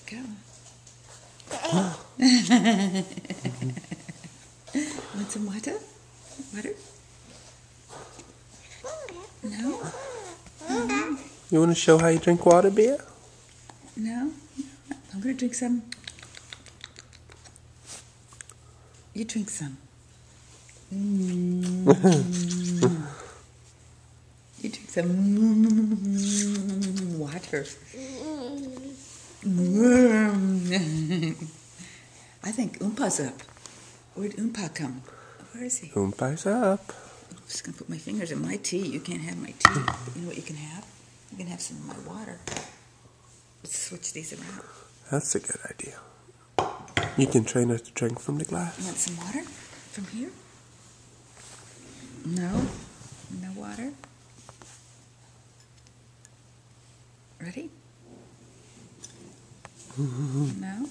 Go. Want some water? Water? No? You want to show how you drink water, Bea? No? I'm going to drink some. You drink some. You drink some water. I think Oompa's up. Where'd Oompa come? Where is he? Oompa's up. I'm just going to put my fingers in my tea. You can't have my tea. You know what you can have? You can have some of my water. Let's switch these around. That's a good idea. You can train her to drink from the glass. You want some water from here? No? No water? Ready? No?